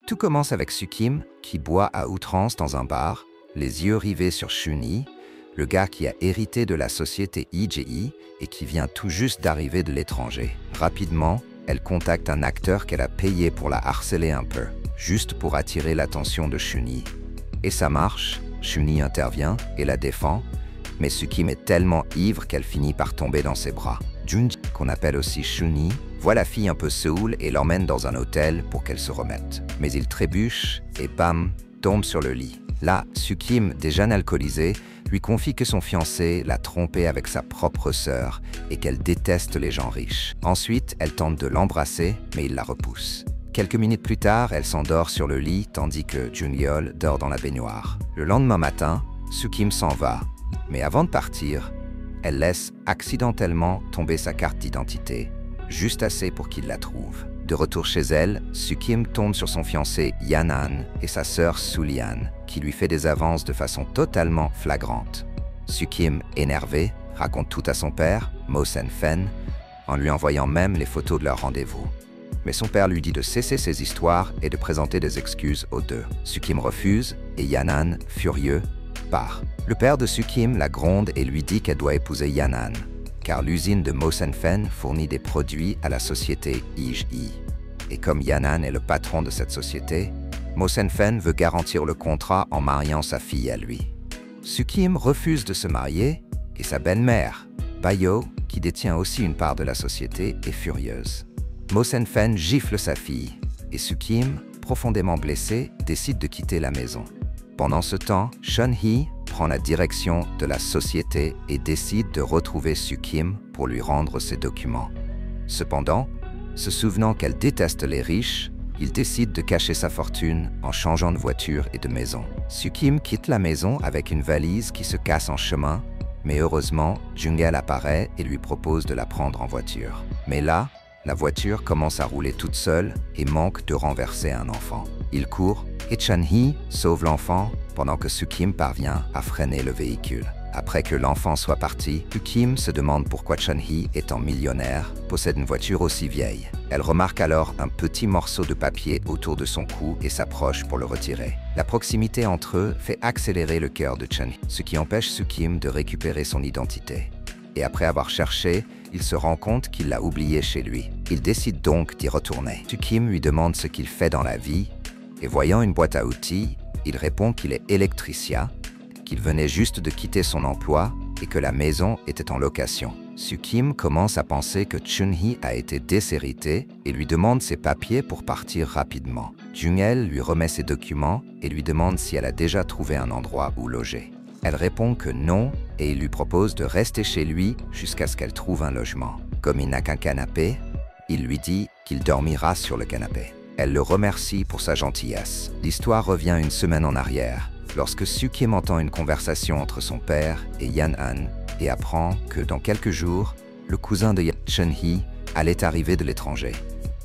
Tout commence avec Sukim, qui boit à outrance dans un bar, les yeux rivés sur Chun-Hee, le gars qui a hérité de la société IJI et qui vient tout juste d'arriver de l'étranger. Rapidement, elle contacte un acteur qu'elle a payé pour la harceler un peu, juste pour attirer l'attention de Chun-Hee. Et ça marche, Chun-Hee intervient et la défend, mais Sukim est tellement ivre qu'elle finit par tomber dans ses bras. Junji, qu'on appelle aussi Chun-Hee, voit la fille un peu saoule et l'emmène dans un hôtel pour qu'elle se remette. Mais il trébuche et bam, tombe sur le lit. Là, Sukim, déjà alcoolisée, lui confie que son fiancé l'a trompée avec sa propre sœur et qu'elle déteste les gens riches. Ensuite, elle tente de l'embrasser, mais il la repousse. Quelques minutes plus tard, elle s'endort sur le lit tandis que Jun-Yeol dort dans la baignoire. Le lendemain matin, Sukim s'en va, mais avant de partir, elle laisse accidentellement tomber sa carte d'identité, juste assez pour qu'il la trouve. De retour chez elle, Sukim tombe sur son fiancé Yanan et sa sœur Sulian, qui lui fait des avances de façon totalement flagrante. Sukim, énervé, raconte tout à son père, Mo Sen-fen, en lui envoyant même les photos de leur rendez-vous. Mais son père lui dit de cesser ses histoires et de présenter des excuses aux deux. Sukim refuse et Yanan, furieux, part. Le père de Sukim la gronde et lui dit qu'elle doit épouser Yanan, car l'usine de Mo Sen-fen fournit des produits à la société IJI. Et comme Yanan est le patron de cette société, Mo Sen-fen veut garantir le contrat en mariant sa fille à lui. Sukim refuse de se marier et sa belle-mère, Bayo, qui détient aussi une part de la société, est furieuse. Mo Sen-fen gifle sa fille et Sukim, profondément blessé, décide de quitter la maison. Pendant ce temps, Chun-Hee prend la direction de la société et décide de retrouver Sukim pour lui rendre ses documents. Cependant, se souvenant qu'elle déteste les riches, il décide de cacher sa fortune en changeant de voiture et de maison. Sukim quitte la maison avec une valise qui se casse en chemin, mais heureusement, Jung-il apparaît et lui propose de la prendre en voiture. Mais là, la voiture commence à rouler toute seule et manque de renverser un enfant. Il court et Chun-Hee sauve l'enfant pendant que Sukim parvient à freiner le véhicule. Après que l'enfant soit parti, Sukim se demande pourquoi Chun-Hee, étant millionnaire, possède une voiture aussi vieille. Elle remarque alors un petit morceau de papier autour de son cou et s'approche pour le retirer. La proximité entre eux fait accélérer le cœur de Chun-Hee, ce qui empêche Sukim de récupérer son identité. Et après avoir cherché, il se rend compte qu'il l'a oublié chez lui. Il décide donc d'y retourner. Sukim lui demande ce qu'il fait dans la vie, et voyant une boîte à outils, il répond qu'il est électricien, qu'il venait juste de quitter son emploi et que la maison était en location. Sukim commence à penser que Chun-Hee a été déshérité et lui demande ses papiers pour partir rapidement. Jung-il lui remet ses documents et lui demande si elle a déjà trouvé un endroit où loger. Elle répond que non et il lui propose de rester chez lui jusqu'à ce qu'elle trouve un logement. Comme il n'a qu'un canapé, il lui dit qu'il dormira sur le canapé. Elle le remercie pour sa gentillesse. L'histoire revient une semaine en arrière, lorsque Sukim entend une conversation entre son père et Yan-an et apprend que dans quelques jours, le cousin de Chun-Hee allait arriver de l'étranger.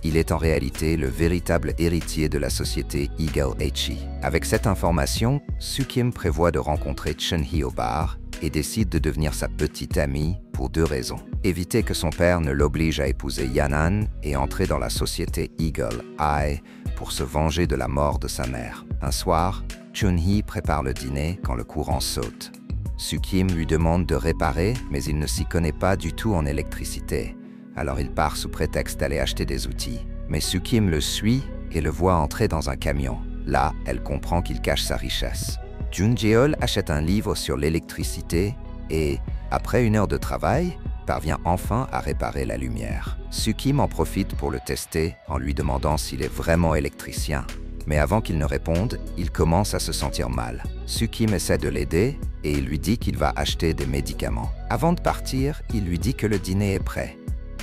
Il est en réalité le véritable héritier de la société Eagle H.E. Avec cette information, Sukim prévoit de rencontrer Chun-Hee au bar et décide de devenir sa petite amie pour deux raisons. Éviter que son père ne l'oblige à épouser Yanan et entrer dans la société Eagle Eye pour se venger de la mort de sa mère. Un soir, Chun-Hee prépare le dîner quand le courant saute. Sukim lui demande de réparer, mais il ne s'y connaît pas du tout en électricité. Alors il part sous prétexte d'aller acheter des outils. Mais Sukim le suit et le voit entrer dans un camion. Là, elle comprend qu'il cache sa richesse. Jun-Yeol achète un livre sur l'électricité et, après une heure de travail, parvient enfin à réparer la lumière. Sukim en profite pour le tester en lui demandant s'il est vraiment électricien. Mais avant qu'il ne réponde, il commence à se sentir mal. Sukim essaie de l'aider et il lui dit qu'il va acheter des médicaments. Avant de partir, il lui dit que le dîner est prêt.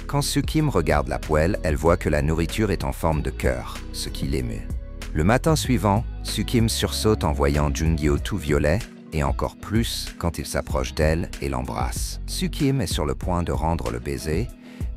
Quand Sukim regarde la poêle, elle voit que la nourriture est en forme de cœur, ce qui l'émeut. Le matin suivant, Sukim sursaute en voyant Jung-Yeol tout violet, et encore plus quand il s'approche d'elle et l'embrasse. Sukim est sur le point de rendre le baiser,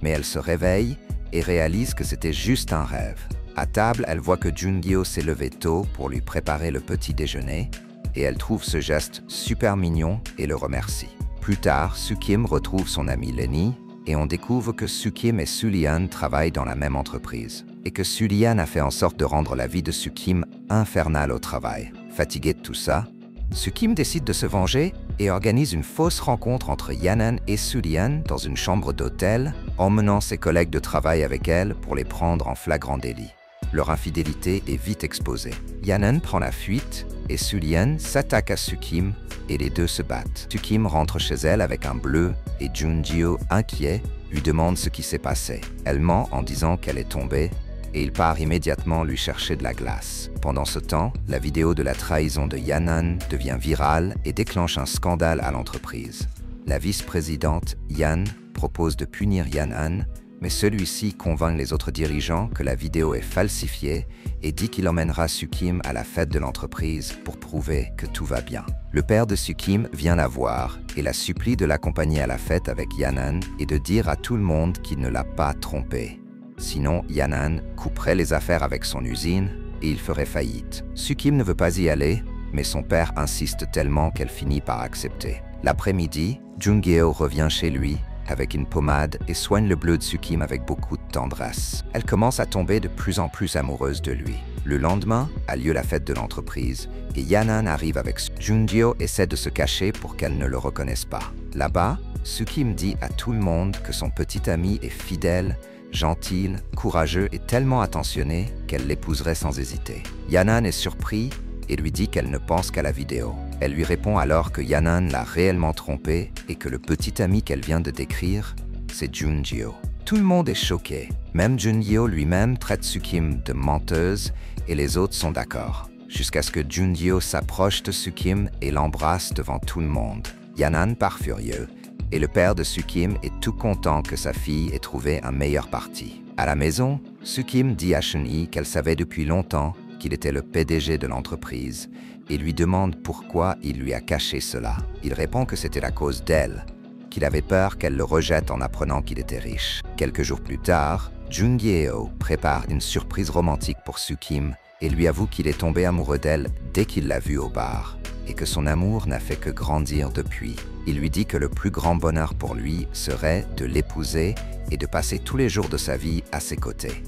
mais elle se réveille et réalise que c'était juste un rêve. À table, elle voit que Jung-Yeol s'est levé tôt pour lui préparer le petit déjeuner, et elle trouve ce geste super mignon et le remercie. Plus tard, Sukim retrouve son amie Lenny, et on découvre que Sukim et Sulian travaillent dans la même entreprise. et que Sulian a fait en sorte de rendre la vie de Sukim infernale au travail. Fatigué de tout ça, Sukim décide de se venger et organise une fausse rencontre entre Yanan et Sulian dans une chambre d'hôtel, emmenant ses collègues de travail avec elle pour les prendre en flagrant délit. Leur infidélité est vite exposée. Yanan prend la fuite et Sulian s'attaque à Sukim et les deux se battent. Sukim rentre chez elle avec un bleu et Junjio, inquiet, lui demande ce qui s'est passé. Elle ment en disant qu'elle est tombée et il part immédiatement lui chercher de la glace. Pendant ce temps, la vidéo de la trahison de Yanan devient virale et déclenche un scandale à l'entreprise. La vice-présidente, Yan, propose de punir Yanan, mais celui-ci convainc les autres dirigeants que la vidéo est falsifiée et dit qu'il emmènera Sukim à la fête de l'entreprise pour prouver que tout va bien. Le père de Sukim vient la voir et la supplie de l'accompagner à la fête avec Yanan et de dire à tout le monde qu'il ne l'a pas trompée. Sinon, Yanan couperait les affaires avec son usine et il ferait faillite. Sukim ne veut pas y aller, mais son père insiste tellement qu'elle finit par accepter. L'après-midi, Jungeo revient chez lui avec une pommade et soigne le bleu de Sukim avec beaucoup de tendresse. Elle commence à tomber de plus en plus amoureuse de lui. Le lendemain a lieu la fête de l'entreprise et Yanan arrive avec Jungeo essaie de se cacher pour qu'elle ne le reconnaisse pas. Là-bas, Sukim dit à tout le monde que son petit ami est fidèle, gentil, courageux et tellement attentionné qu'elle l'épouserait sans hésiter. Yanan est surpris et lui dit qu'elle ne pense qu'à la vidéo. Elle lui répond alors que Yanan l'a réellement trompée et que le petit ami qu'elle vient de décrire, c'est Junjio. Tout le monde est choqué. Même Junjio lui-même traite Sukim de menteuse et les autres sont d'accord. Jusqu'à ce que Junjio s'approche de Sukim et l'embrasse devant tout le monde. Yanan part furieux et le père de Sukim est tout content que sa fille ait trouvé un meilleur parti. À la maison, Sukim dit à Chun-Hee qu'elle savait depuis longtemps qu'il était le PDG de l'entreprise et lui demande pourquoi il lui a caché cela. Il répond que c'était la cause d'elle, qu'il avait peur qu'elle le rejette en apprenant qu'il était riche. Quelques jours plus tard, Jungeo prépare une surprise romantique pour Sukim et lui avoue qu'il est tombé amoureux d'elle dès qu'il l'a vue au bar et que son amour n'a fait que grandir depuis. Il lui dit que le plus grand bonheur pour lui serait de l'épouser et de passer tous les jours de sa vie à ses côtés.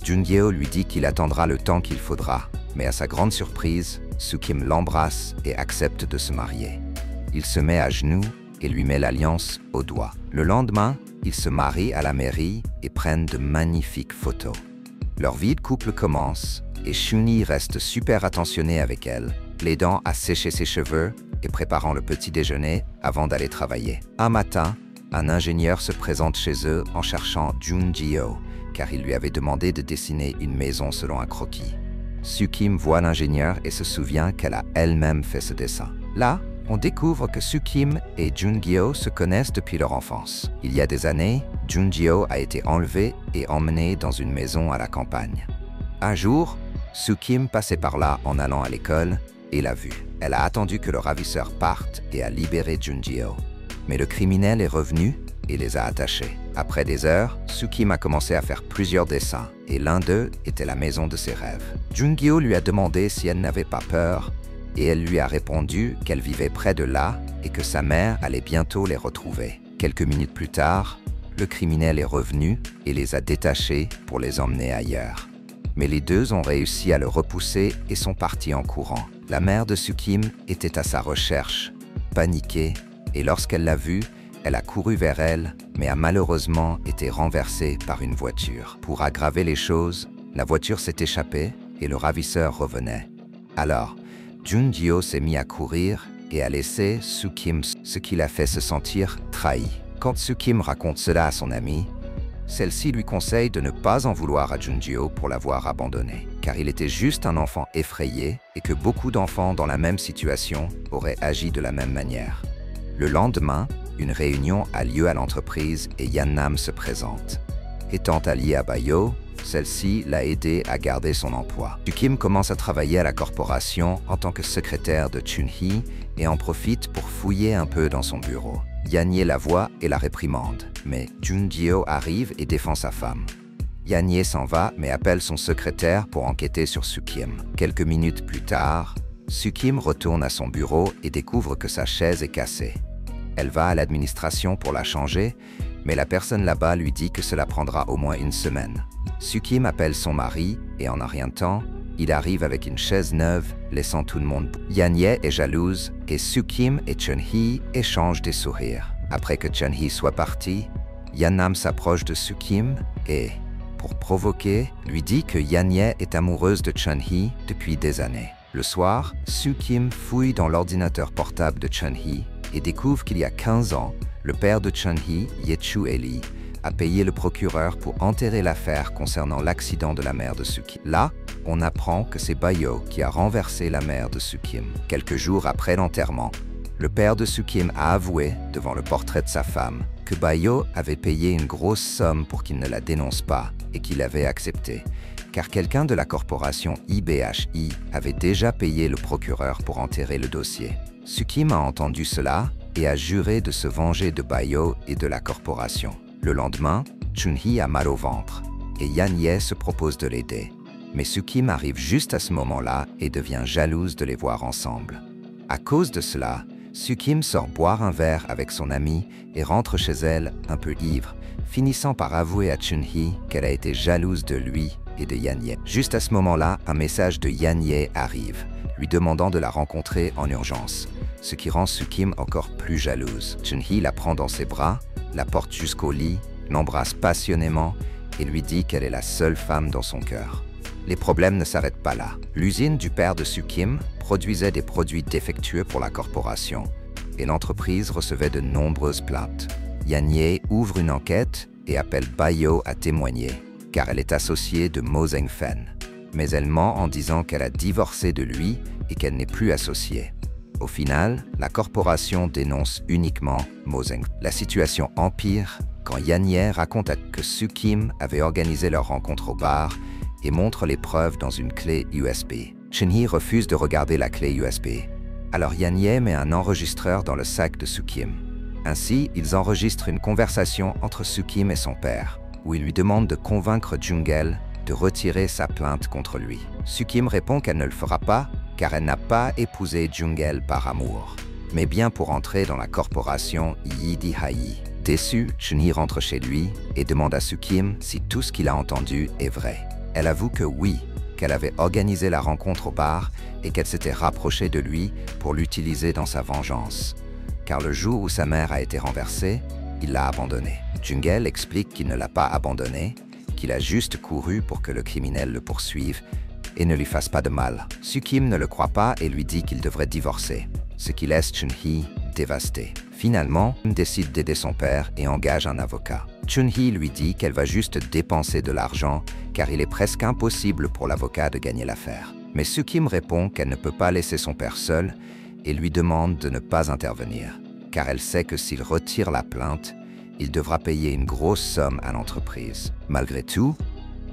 Jungeo lui dit qu'il attendra le temps qu'il faudra, mais à sa grande surprise, Sukim l'embrasse et accepte de se marier. Il se met à genoux et lui met l'alliance au doigt. Le lendemain, ils se marient à la mairie et prennent de magnifiques photos. Leur vie de couple commence et Chun-Hee reste super attentionné avec elle, l'aidant à sécher ses cheveux et préparant le petit déjeuner avant d'aller travailler. Un matin, un ingénieur se présente chez eux en cherchant Junjio, car il lui avait demandé de dessiner une maison selon un croquis. Sukim voit l'ingénieur et se souvient qu'elle a elle-même fait ce dessin. Là, on découvre que Sukim et Jungeo se connaissent depuis leur enfance. Il y a des années, Jungeo a été enlevé et emmené dans une maison à la campagne. Un jour, Sukim passait par là en allant à l'école et l'a vu. Elle a attendu que le ravisseur parte et a libéré Jungeo. Mais le criminel est revenu et les a attachés. Après des heures, Sukim a commencé à faire plusieurs dessins et l'un d'eux était la maison de ses rêves. Jungeo lui a demandé si elle n'avait pas peur et elle lui a répondu qu'elle vivait près de là et que sa mère allait bientôt les retrouver. Quelques minutes plus tard, le criminel est revenu et les a détachés pour les emmener ailleurs. Mais les deux ont réussi à le repousser et sont partis en courant. La mère de Sukim était à sa recherche, paniquée, et lorsqu'elle l'a vu, elle a couru vers elle, mais a malheureusement été renversée par une voiture. Pour aggraver les choses, la voiture s'est échappée et le ravisseur revenait. Alors, Jungeo s'est mis à courir et a laissé Sukim, ce qui l'a fait se sentir trahi. Quand Sukim raconte cela à son amie, celle-ci lui conseille de ne pas en vouloir à Jungeo pour l'avoir abandonné, car il était juste un enfant effrayé et que beaucoup d'enfants dans la même situation auraient agi de la même manière. Le lendemain, une réunion a lieu à l'entreprise et Yannam se présente. Étant alliée à Bayo, celle-ci l'a aidé à garder son emploi. Sukim commence à travailler à la corporation en tant que secrétaire de Chun-Hee et en profite pour fouiller un peu dans son bureau. Yanye la voit et la réprimande, mais Jungeo arrive et défend sa femme. Yanye s'en va mais appelle son secrétaire pour enquêter sur Sukim. Quelques minutes plus tard, Sukim retourne à son bureau et découvre que sa chaise est cassée. Elle va à l'administration pour la changer, Mais la personne là-bas lui dit que cela prendra au moins une semaine. Soo-Kim appelle son mari et en un rien de temps, il arrive avec une chaise neuve, laissant tout le monde. Yeon-hye est jalouse et Soo-Kim et Chun-hee échangent des sourires. Après que Chun-hee soit parti, Yeon-nam s'approche de Soo-Kim et, pour provoquer, lui dit que Yeon-hye est amoureuse de Chun-hee depuis des années. Le soir, Soo-Kim fouille dans l'ordinateur portable de Chun-hee et découvre qu'il y a 15 ans, le père de Chun-hee, Ye-Choo Lee, a payé le procureur pour enterrer l'affaire concernant l'accident de la mère de Soo-Kim. Là, on apprend que c'est Bayo qui a renversé la mère de Soo-Kim. Quelques jours après l'enterrement, le père de Soo-Kim a avoué, devant le portrait de sa femme, que Bayo avait payé une grosse somme pour qu'il ne la dénonce pas et qu'il avait accepté, car quelqu'un de la corporation IBHI avait déjà payé le procureur pour enterrer le dossier. Soo-Kim a entendu cela et a juré de se venger de Bayo et de la corporation. Le lendemain, Chun-hee a mal au ventre et Yeon-hye se propose de l'aider. Mais Soo-Kim arrive juste à ce moment-là et devient jalouse de les voir ensemble. À cause de cela, Soo-Kim sort boire un verre avec son amie et rentre chez elle un peu ivre, finissant par avouer à Chun-hee qu'elle a été jalouse de lui et de Yeon-hye. Juste à ce moment-là, un message de Yeon-hye arrive, lui demandant de la rencontrer en urgence, ce qui rend Soo-Kim encore plus jalouse. Chun-hee la prend dans ses bras, la porte jusqu'au lit, l'embrasse passionnément et lui dit qu'elle est la seule femme dans son cœur. Les problèmes ne s'arrêtent pas là. L'usine du père de Soo-Kim produisait des produits défectueux pour la corporation et l'entreprise recevait de nombreuses plaintes. Yeon-hye ouvre une enquête et appelle Bayo à témoigner, car elle est associée de Mo Zeng-fen. Mais elle ment en disant qu'elle a divorcé de lui et qu'elle n'est plus associée. Au final, la corporation dénonce uniquement Mo Zeng. La situation empire quand Yeon-hye raconte que Soo-Kim avait organisé leur rencontre au bar et montre les preuves dans une clé USB. Chun-hee refuse de regarder la clé USB. Alors Yeon-hye met un enregistreur dans le sac de Soo-Kim. Ainsi, ils enregistrent une conversation entre Soo-Kim et son père, où il lui demande de convaincre Jung-el de retirer sa plainte contre lui. Soo-Kim répond qu'elle ne le fera pas, car elle n'a pas épousé Jung-el par amour, mais bien pour entrer dans la corporation Yi-Di-Hai. Déçu, Chun-hee rentre chez lui et demande à Soo-Kim si tout ce qu'il a entendu est vrai. Elle avoue que oui, qu'elle avait organisé la rencontre au bar et qu'elle s'était rapprochée de lui pour l'utiliser dans sa vengeance. Car le jour où sa mère a été renversée, il l'a abandonnée. Jung-el explique qu'il ne l'a pas abandonnée, qu'il a juste couru pour que le criminel le poursuive et ne lui fasse pas de mal. Soo-Kim ne le croit pas et lui dit qu'il devrait divorcer, ce qui laisse Chun-hee dévastée. Finalement, il décide d'aider son père et engage un avocat. Chun-hee lui dit qu'elle va juste dépenser de l'argent car il est presque impossible pour l'avocat de gagner l'affaire. Mais Soo-Kim répond qu'elle ne peut pas laisser son père seul et lui demande de ne pas intervenir, car elle sait que s'il retire la plainte, il devra payer une grosse somme à l'entreprise. Malgré tout,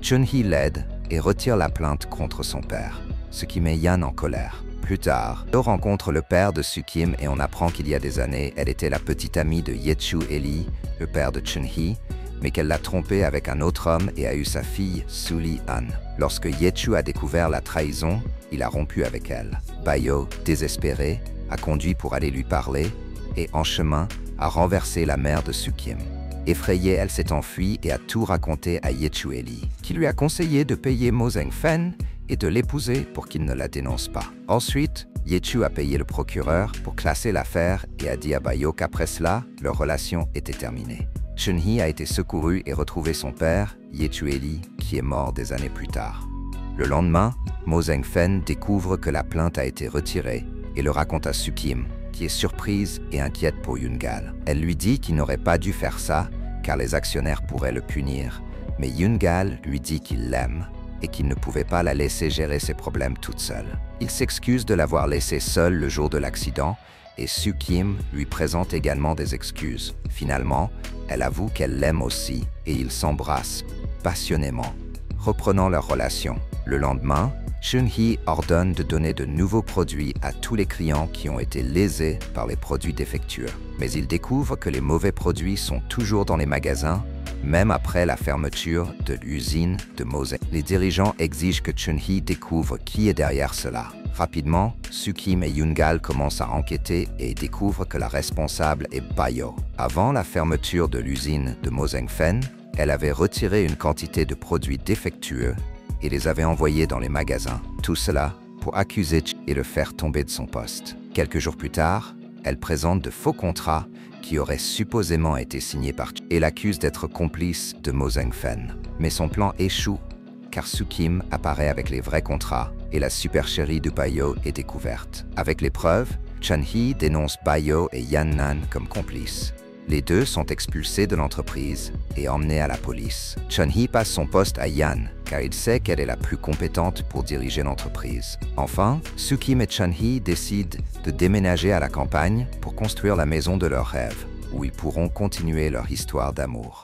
Chun-hee l'aide et retire la plainte contre son père, ce qui met Yeon en colère. Plus tard, Bayo rencontre le père de Soo-Kim et on apprend qu'il y a des années, elle était la petite amie de Ye-Choo Lee, le père de Chun-hee, mais qu'elle l'a trompé avec un autre homme et a eu sa fille, Soo-Lee-han. Lorsque Ye-Choo a découvert la trahison, il a rompu avec elle. Bayo, désespéré, a conduit pour aller lui parler et, en chemin, a renversé la mère de Soo-Kim. Effrayée, elle s'est enfuie et a tout raconté à Ye-Choo Lee, qui lui a conseillé de payer Mo Zeng-fen et de l'épouser pour qu'il ne la dénonce pas. Ensuite, Ye-Choo a payé le procureur pour classer l'affaire et a dit à Bayo qu'après cela, leur relation était terminée. Chun-hee a été secouru et retrouvé son père, Ye-Choo Lee, qui est mort des années plus tard. Le lendemain, Mo Zeng-fen découvre que la plainte a été retirée et le raconte à Soo-Kim, qui est surprise et inquiète pour Yoon-gal. Elle lui dit qu'il n'aurait pas dû faire ça, car les actionnaires pourraient le punir, mais Yoon-gal lui dit qu'il l'aime et qu'il ne pouvait pas la laisser gérer ses problèmes toute seule. Il s'excuse de l'avoir laissée seule le jour de l'accident et Soo-Kim lui présente également des excuses. Finalement, elle avoue qu'elle l'aime aussi et ils s'embrassent passionnément, reprenant leur relation. Le lendemain, Chun-hee ordonne de donner de nouveaux produits à tous les clients qui ont été lésés par les produits défectueux. Mais il découvre que les mauvais produits sont toujours dans les magasins Même après la fermeture de l'usine de Moseng, les dirigeants exigent que Chun-hee découvre qui est derrière cela. Rapidement, Soo-kim et Yoon-gal commencent à enquêter et découvrent que la responsable est Bayo. Avant la fermeture de l'usine de Moseng-fen, elle avait retiré une quantité de produits défectueux et les avait envoyés dans les magasins. Tout cela pour accuser Ch et le faire tomber de son poste. Quelques jours plus tard, elle présente de faux contrats qui auraient supposément été signés par Ch et l'accuse d'être complice de Moseng-fen. Mais son plan échoue car Soo-kim apparaît avec les vrais contrats et la supercherie de Bayo est découverte. Avec les preuves, Chun-hee dénonce Bayo et Yan-nan comme complices. Les deux sont expulsés de l'entreprise et emmenés à la police. Chun-hee passe son poste à Yan, car il sait qu'elle est la plus compétente pour diriger l'entreprise. Enfin, Soo-kim et Chun-hee décident de déménager à la campagne pour construire la maison de leurs rêves, où ils pourront continuer leur histoire d'amour.